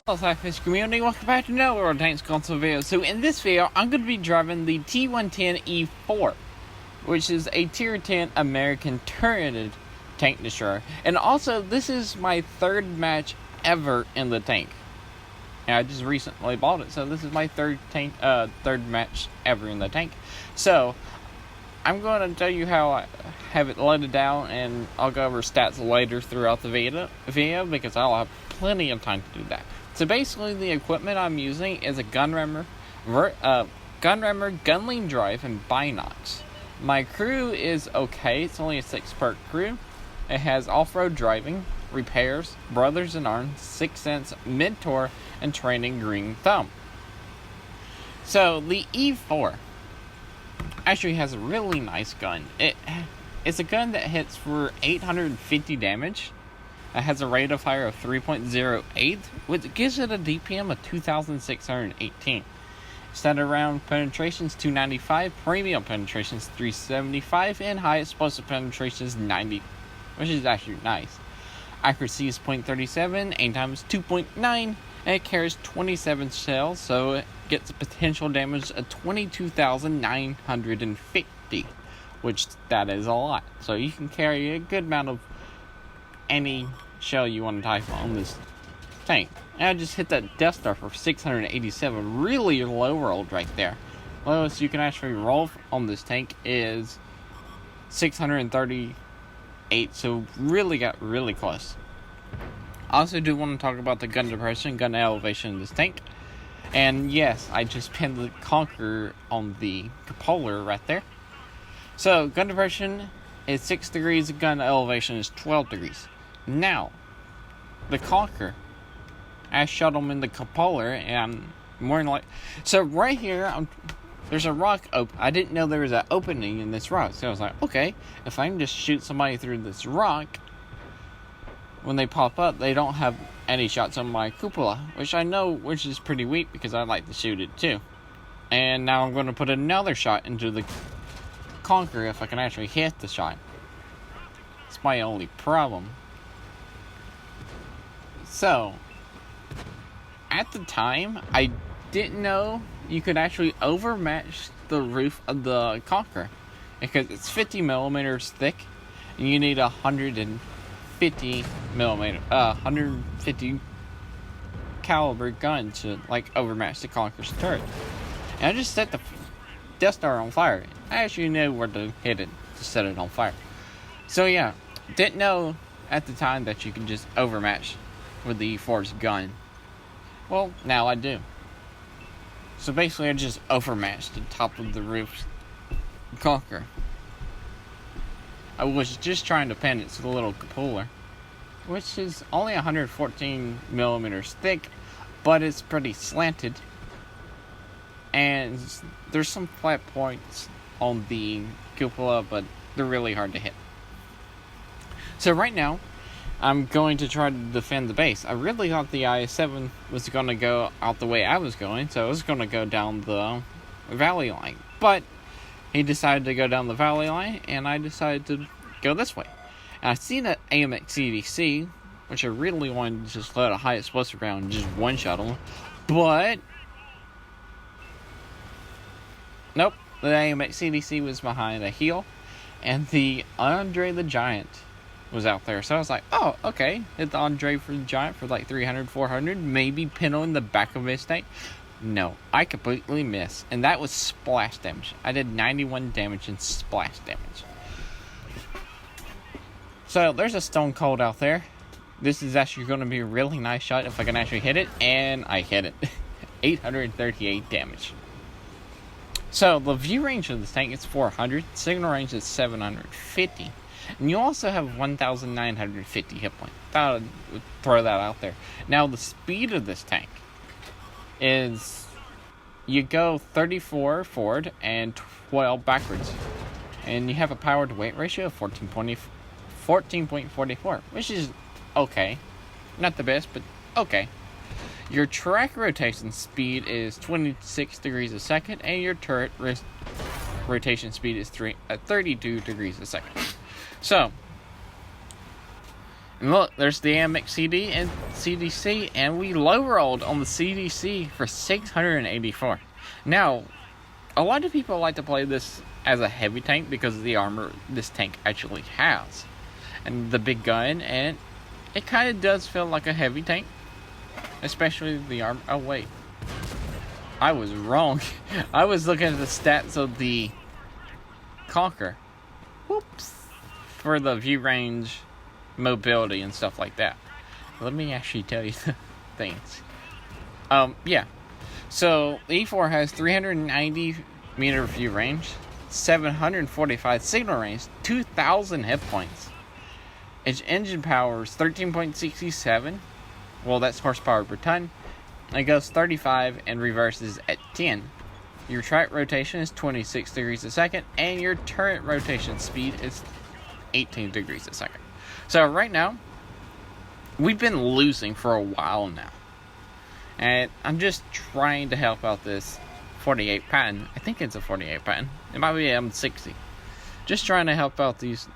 Hello SLAPAFISH community, welcome back to another World of Tanks console video. So in this video, I'm going to be driving the T110E4, which is a tier 10 American turreted tank destroyer. And also, this is my third match ever in the tank. And I just recently bought it, so this is my third match ever in the tank. So, I'm going to tell you how I have it loaded down, and I'll go over stats later throughout the video because I'll have plenty of time to do that. So basically, the equipment I'm using is a gunrammer, gunlean drive, and binocs. My crew is okay. It's only a 6-perk crew. It has off-road driving, repairs, brothers in arms, 6th sense, mentor, and training green thumb. So the E4 actually has a really nice gun. It's a gun that hits for 850 damage. It has a rate of fire of 3.08, which gives it a DPM of 2,618. Standard round penetrations 295, premium penetrations 375, and high explosive penetrations 90, which is actually nice. Accuracy is 0.37, aim time is 2.9, and it carries 27 shells, so it gets a potential damage of 22,950, which that is a lot. So you can carry a good amount of any shell you want to type on this tank. And I just hit that Death Star for 687, really low rolled right there. Lowest you can actually roll on this tank is 638, so really got really close. I also do want to talk about the gun depression, gun elevation in this tank. And yes, I just pinned the Conqueror on the cupola right there. So gun depression is 6 degrees, gun elevation is 12 degrees. Now, the Conqueror, I shot him in the cupola, and more than like, so right here, there's a rock open. I didn't know there was an opening in this rock, so I was like, okay, if I can just shoot somebody through this rock, when they pop up, they don't have any shots on my cupola, which I know, which is pretty weak because I like to shoot it too. And now I'm going to put another shot into the Conqueror if I can actually hit the shot. It's my only problem. So, at the time, I didn't know you could actually overmatch the roof of the Conqueror because it's 50 millimeters thick, and you need 150 caliber gun to like overmatch the Conqueror's turret. And I just set the Death Star on fire. I actually knew where to hit it to set it on fire. So yeah, didn't know at the time that you could just overmatch with the E4's gun. Well, now I do. So basically I just overmatched the top of the roof Conqueror. I was just trying to pin its little cupola, which is only 114 millimeters thick, but it's pretty slanted. And there's some flat points on the cupola, but they're really hard to hit. So right now, I'm going to try to defend the base. I really thought the IS-7 was going to go out the way I was going, so I was going to go down the valley line. But he decided to go down the valley line, and I decided to go this way. And I seen an AMX CDC, which I really wanted to just load a high explosive round and just one-shot him. But nope, the AMX CDC was behind a hill, and the Andre the Giant was out there. So I was like, oh, okay, hit the Andre for the Giant for like 300, 400, maybe pin on the back of his tank. No, I completely missed, and that was splash damage. I did 91 damage in splash damage. So there's a Stone Cold out there. This is actually going to be a really nice shot if I can actually hit it, and I hit it. 838 damage. So the view range of this tank is 400, signal range is 750, and you also have 1,950 hit points. Thought I'd throw that out there. Now the speed of this tank is, you go 34 forward and 12 backwards, and you have a power to weight ratio of 14.44, which is okay. Not the best, but okay. Your track rotation speed is 26 degrees a second, and your turret rotation speed is 32 degrees a second. So, And look, there's the AMX CD and CDC, and we low rolled on the CDC for 684. Now, a lot of people like to play this as a heavy tank because of the armor this tank actually has, and the big gun, and it kind of does feel like a heavy tank, especially the armor. Oh wait, I was wrong. I was looking at the stats of the Conquer. Whoops. For the view range, mobility, and stuff like that. Let me actually tell you the things. Yeah. So, the E4 has 390 meter view range, 745 signal range, 2,000 hit points. Its engine power is 13.67. Well, that's horsepower per ton. It goes 35 and reverses at 10. Your track rotation is 26 degrees a second, and your turret rotation speed is 18 degrees a second. So right now, we've been losing for a while now. And I'm just trying to help out this 48 pattern. I think it's a 48 pattern. It might be M60. Just trying to help out these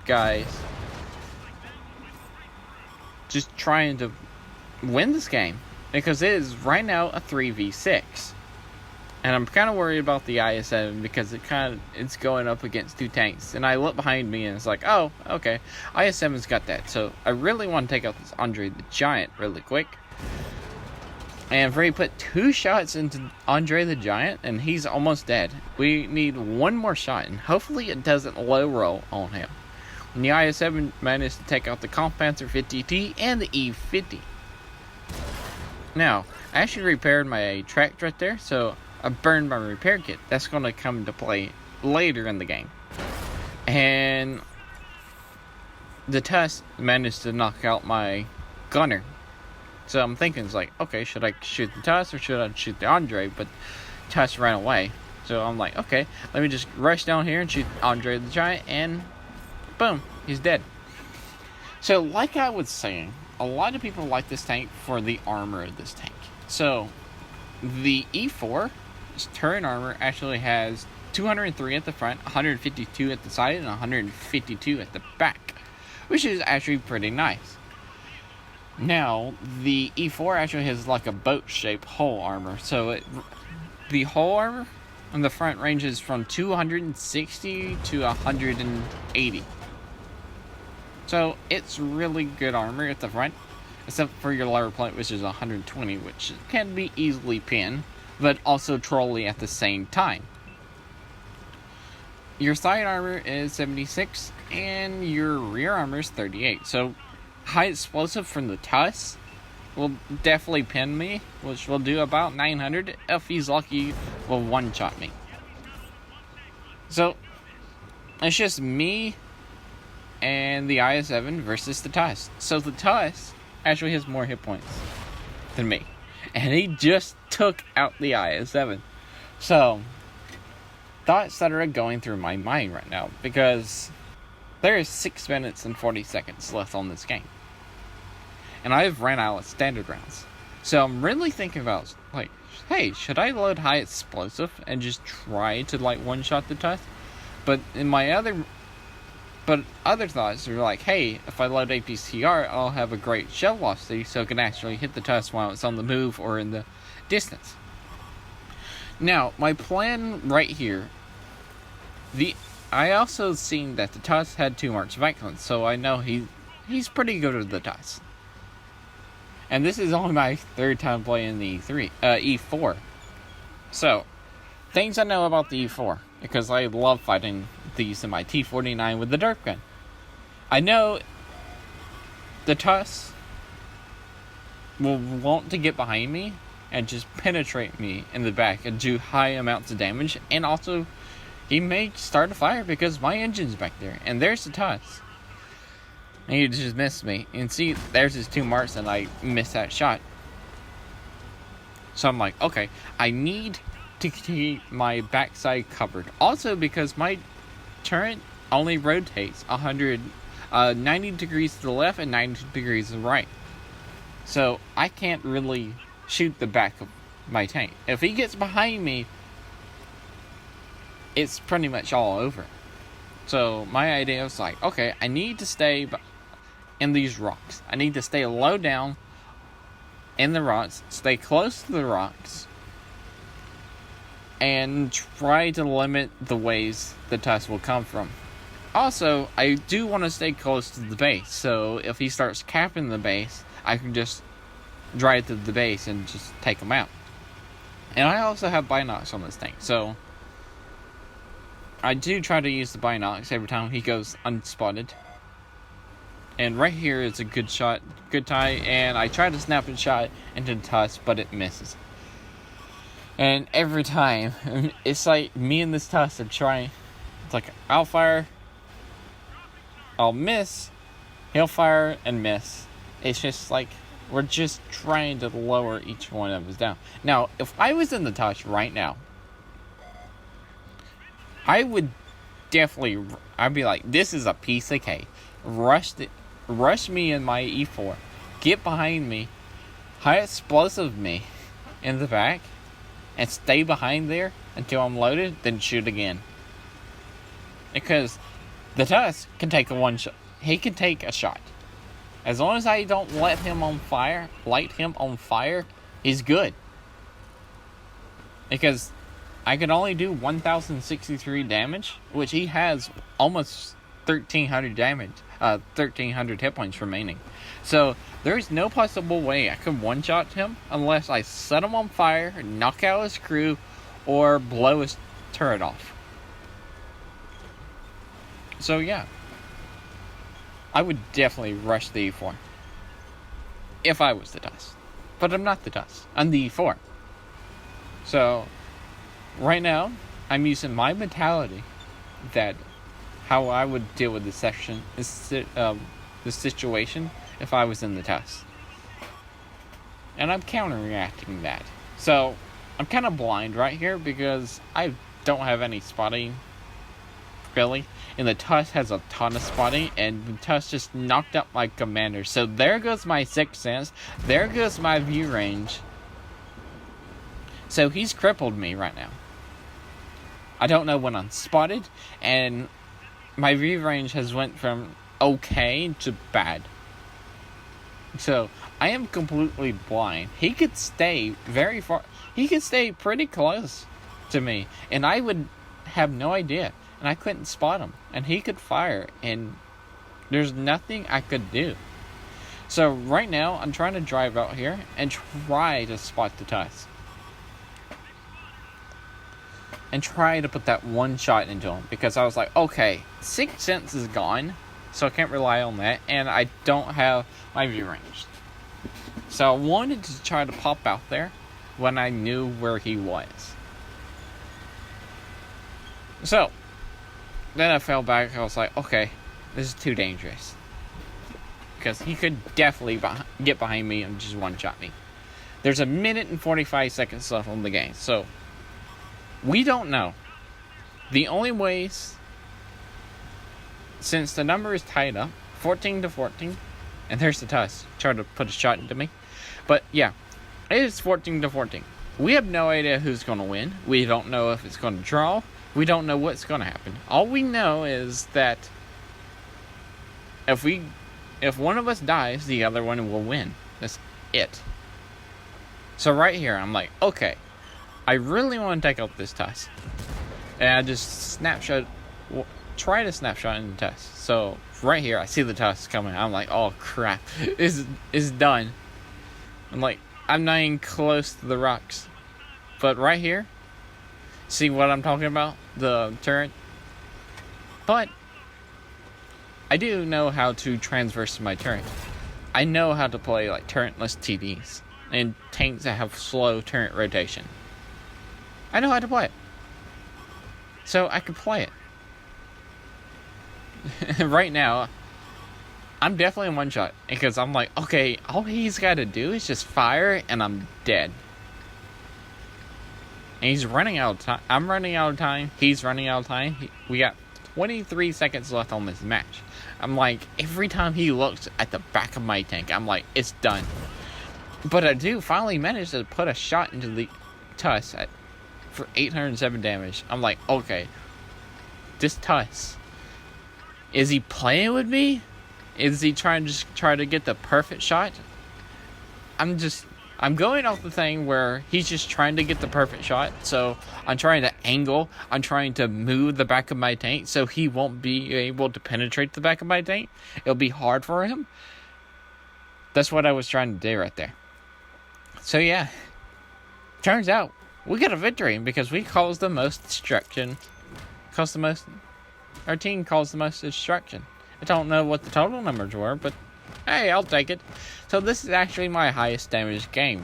guys. Just trying to win this game. Because it is right now a 3v6. And I'm kind of worried about the IS-7 because it's going up against two tanks. And I look behind me and it's like, oh, okay. IS-7's got that. So I really want to take out this Andre the Giant really quick. And Frey put 2 shots into Andre the Giant and he's almost dead. We need one more shot and hopefully it doesn't low roll on him. And the IS-7 managed to take out the Kampfpanzer 50T and the E50. Now, I actually repaired my track right there, so I burned my repair kit. That's going to come into play later in the game. And the Tusk managed to knock out my gunner. So I'm thinking, it's like, okay, should I shoot the Tusk or should I shoot the Andre? But Tusk ran away. So I'm like, okay, let me just rush down here and shoot Andre the Giant, and boom, he's dead. So like I was saying, a lot of people like this tank for the armor of this tank. So the E4 turret armor actually has 203 at the front, 152 at the side, and 152 at the back, which is actually pretty nice. Now, the E4 actually has like a boat-shaped hull armor, so the hull armor on the front ranges from 260 to 180. So it's really good armor at the front, except for your lower plate, which is 120, which can be easily pinned, but also trolley at the same time. Your side armor is 76, and your rear armor is 38. So high explosive from the Tusk will definitely pin me, which will do about 900. If he's lucky, will one-shot me. So it's just me and the IS-7 versus the Tusk. So the Tusk actually has more hit points than me, and he just took out the IS-7. So thoughts that are going through my mind right now, because there is 6 minutes and 40 seconds left on this game, and I've ran out of standard rounds. So I'm really thinking about, like, hey, should I load high explosive and just try to like one-shot the Tusk? But in my other thoughts are like, hey, if I load APCR, I'll have a great shell velocity, so it can actually hit the Tusk while it's on the move or in the distance. Now, my plan right here, I also seen that the Tusk had 2 March Vikings, so I know he's pretty good with the Tusk. And this is only my 3rd time playing the E4. So, things I know about the E4, because I love fighting these in my T49 with the derp gun. I know the Tusk will want to get behind me and just penetrate me in the back and do high amounts of damage, and also he may start a fire because my engine's back there, and there's the Tusk. And he just missed me. And see, there's his 2 marks, and I missed that shot. So I'm like, okay, I need to keep my backside covered. Also, because my turret only rotates 90 degrees to the left and 90 degrees to the right. So I can't really shoot the back of my tank. If he gets behind me, it's pretty much all over. So my idea was like, okay, I need to stay in these rocks. I need to stay low down in the rocks, stay close to the rocks, and try to limit the ways the tusk will come from. Also, I do want to stay close to the base, so if he starts capping the base, I can just drive to the base and just take him out. And I also have binocs on this tank, so I do try to use the binocs every time he goes unspotted. And right here is a good shot, good tie, and I try to snap a shot into the tusk, but it misses. And every time, it's like me and this tusk are trying. It's like I'll fire, I'll miss, he'll fire and miss. It's just like we're just trying to lower each one of us down. Now, if I was in the tusk right now, I would definitely, I'd be like, this is a piece of cake. Rush me in my E4, get behind me, high explosive me in the back, and stay behind there until I'm loaded, then shoot again. Because the tusk can take a one shot. He can take a shot. As long as I don't light him on fire, he's good. Because I could only do 1,063 damage, which he has almost 1,300 damage, 1,300 hit points remaining. So there's no possible way I could one-shot him unless I set him on fire, knock out his crew, or blow his turret off. So yeah, I would definitely rush the E4 if I was the tusk. But I'm not the tusk. I'm the E4. So right now, I'm using my mentality that how I would deal with this situation if I was in the tusk. And I'm counteracting that. So I'm kind of blind right here because I don't have any spotting, really. And the tusk has a ton of spotting, and the tusk just knocked out my commander. So there goes my sixth sense. There goes my view range. So he's crippled me right now. I don't know when I'm spotted, and my view range has went from okay to bad. So I am completely blind. He could stay very far. He could stay pretty close to me, and I would have no idea. And I couldn't spot him, and he could fire, and there's nothing I could do. So right now, I'm trying to drive out here and try to spot the tusk. And try to put that one shot into him, because I was like, okay, sixth sense is gone, so I can't rely on that, and I don't have my view range. So I wanted to try to pop out there when I knew where he was. So then I fell back. I was like, okay, this is too dangerous, because he could definitely get behind me and just one-shot me. There's a minute and 45 seconds left on the game, so we don't know. The only ways, since the number is tied up, 14-14, and there's the tusk, try to put a shot into me. But yeah, it is 14-14. We have no idea who's going to win. We don't know if it's going to draw. We don't know what's going to happen. All we know is that if one of us dies, the other one will win. That's it. So right here, I'm like, okay, I really want to take out this tusk. And I just try to snapshot in the tusk. So right here, I see the tusk coming. I'm like, oh crap, it's done. I'm like, I'm not even close to the rocks. But right here, see what I'm talking about? The turret. But I do know how to transverse my turret. I know how to play like turretless TDs and tanks that have slow turret rotation. I know how to play it. So I can play it. Right now, I'm definitely in one shot, because I'm like, okay, all he's got to do is just fire and I'm dead. And he's running out of time. I'm running out of time. He's running out of time. We got 23 seconds left on this match. I'm like, every time he looks at the back of my tank, I'm like, it's done. But I do finally manage to put a shot into the tusk for 807 damage. I'm like, okay, this tusk, is he playing with me? Is he trying to just try to get the perfect shot? I'm going off the thing where he's just trying to get the perfect shot. So I'm trying to angle. I'm trying to move the back of my tank so he won't be able to penetrate the back of my tank. It'll be hard for him. That's what I was trying to do right there. So yeah, turns out we got a victory because we caused the most destruction. Our team caused the most destruction. I don't know what the total numbers were, but hey, I'll take it. So this is actually my highest damage game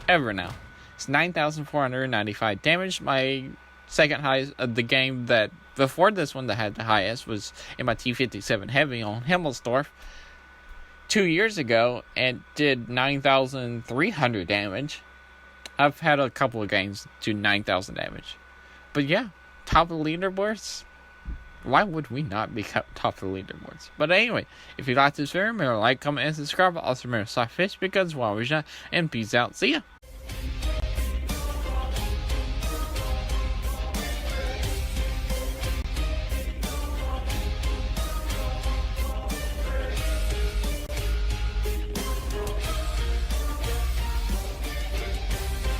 ever now. It's 9,495 damage. My second highest, the game that before this one that had the highest was in my T57 Heavy on Himmelsdorf 2 years ago and did 9,300 damage. I've had a couple of games do 9,000 damage. But yeah, top of the leaderboards. Why would we not be top of the leaderboards? But anyway, if you like this video, remember to like, comment, and subscribe. Also remember SLAPAFISH because while we're done, and peace out. See ya.